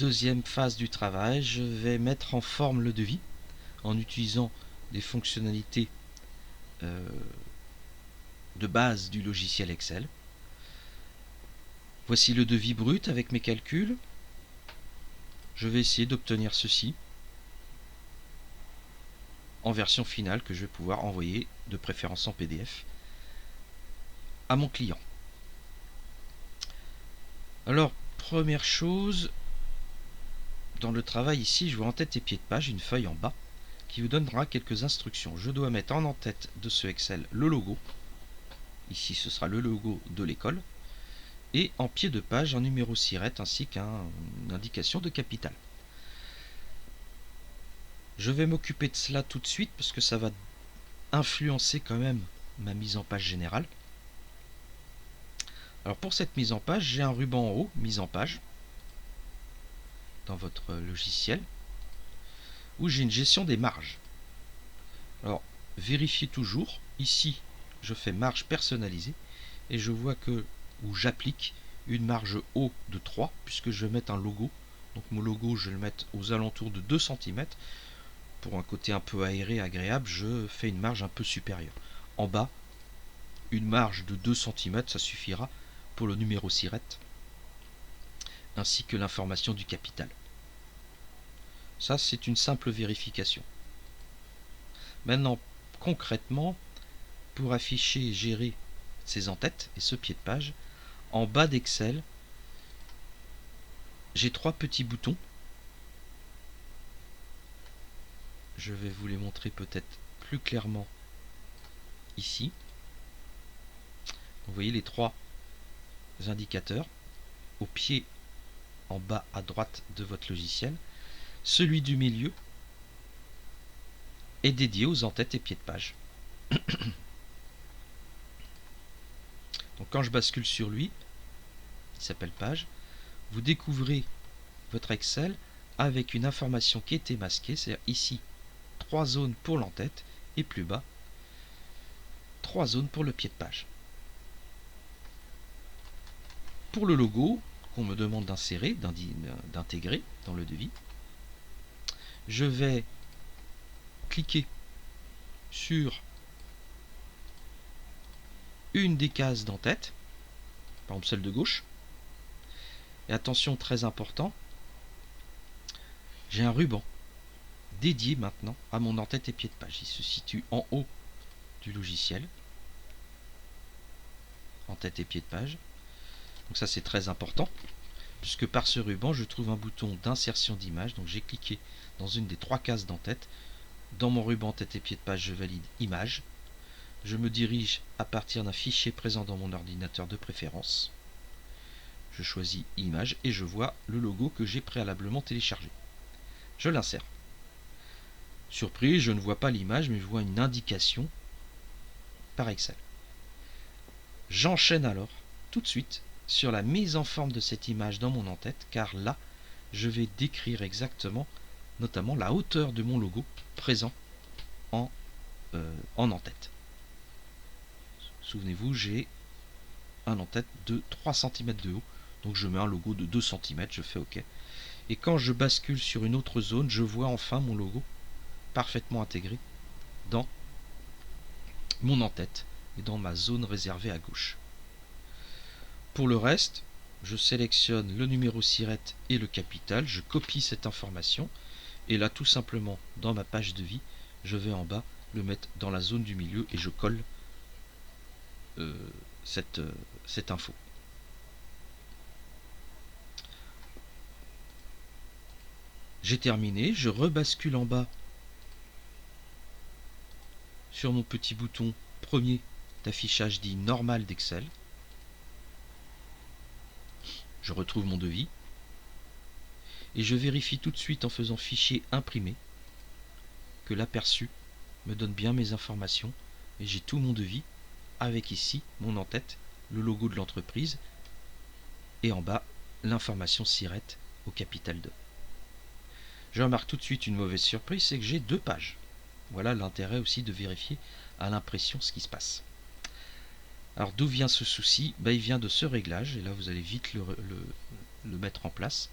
Deuxième phase du travail, je vais mettre en forme le devis en utilisant des fonctionnalités de base du logiciel Excel. Voici le devis brut avec mes calculs. Je vais essayer d'obtenir ceci en version finale que je vais pouvoir envoyer, de préférence en PDF, à mon client. Alors, première chose, dans le travail ici, je vois en tête et pied de page une feuille en bas qui vous donnera quelques instructions. Je dois mettre en tête de ce Excel le logo. Ici, ce sera le logo de l'école. Et en pied de page, un numéro SIRET ainsi qu'une indication de capital. Je vais m'occuper de cela tout de suite parce que ça va influencer quand même ma mise en page générale. Alors pour cette mise en page, j'ai un ruban en haut, mise en page, dans votre logiciel, où j'ai une gestion des marges. Alors vérifiez toujours, ici je fais marge personnalisée et je vois que, où j'applique une marge haut de 3 puisque je vais mettre un logo. Donc mon logo je vais le mettre aux alentours de 2 cm. Pour un côté un peu aéré, agréable, je fais une marge un peu supérieure. En bas, une marge de 2 cm, ça suffira pour le numéro SIRET, ainsi que l'information du capital. Ça, c'est une simple vérification. Maintenant, concrètement, pour afficher et gérer ces en-têtes et ce pied de page, en bas d'Excel, j'ai 3 petits boutons. Je vais vous les montrer peut-être plus clairement ici. Vous voyez les 3 indicateurs au pied en bas à droite de votre logiciel. Celui du milieu est dédié aux en-têtes et pieds de page. Donc quand je bascule sur lui, il s'appelle page, vous découvrez votre Excel avec une information qui était masquée, c'est-à-dire ici 3 zones pour l'en-tête et plus bas 3 zones pour le pied de page. Pour le logo qu'on me demande d'insérer, d'intégrer dans le devis, je vais cliquer sur une des cases d'en-tête, par exemple celle de gauche, et attention, très important, j'ai un ruban dédié maintenant à mon en-tête et pied de page. Il se situe en haut du logiciel, en-tête et pied de page. Donc ça c'est très important, puisque par ce ruban je trouve un bouton d'insertion d'image. Donc j'ai cliqué dans une des 3 cases d'en-tête. Dans mon ruban tête et pied de page, je valide image. Je me dirige à partir d'un fichier présent dans mon ordinateur de préférence. Je choisis image et je vois le logo que j'ai préalablement téléchargé. Je l'insère. Surprise, je ne vois pas l'image, mais je vois une indication par Excel. J'enchaîne alors tout de suite sur la mise en forme de cette image dans mon en-tête, car là, je vais décrire exactement, notamment la hauteur de mon logo présent en en-tête. Souvenez-vous, j'ai un en-tête de 3 cm de haut, donc je mets un logo de 2 cm, je fais OK. Et quand je bascule sur une autre zone, je vois enfin mon logo parfaitement intégré dans mon en-tête et dans ma zone réservée à gauche. Pour le reste, je sélectionne le numéro SIRET et le capital, je copie cette information et là tout simplement dans ma page de vie, je vais en bas le mettre dans la zone du milieu et je colle cette info. J'ai terminé, je rebascule en bas sur mon petit bouton premier d'affichage dit normal d'Excel. Je retrouve mon devis et je vérifie tout de suite en faisant fichier imprimé que l'aperçu me donne bien mes informations et j'ai tout mon devis avec ici mon en-tête, le logo de l'entreprise et en bas l'information SIRET au capital 2. Je remarque tout de suite une mauvaise surprise, c'est que j'ai 2 pages. Voilà l'intérêt aussi de vérifier à l'impression ce qui se passe. Alors d'où vient ce souci? Il vient de ce réglage, et là vous allez vite le mettre en place.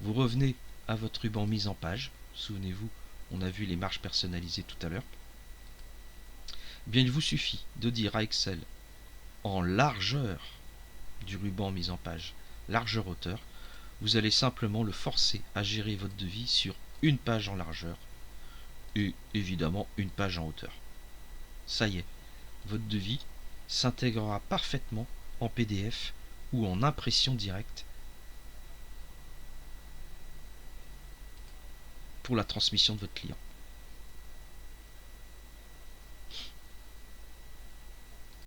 Vous revenez à votre ruban mise en page. Souvenez-vous, on a vu les marges personnalisées tout à l'heure. Bien, il vous suffit de dire à Excel en largeur du ruban mise en page, largeur hauteur. Vous allez simplement le forcer à gérer votre devis sur une page en largeur et évidemment une page en hauteur. Ça y est, votre devis s'intégrera parfaitement en PDF ou en impression directe pour la transmission de votre client.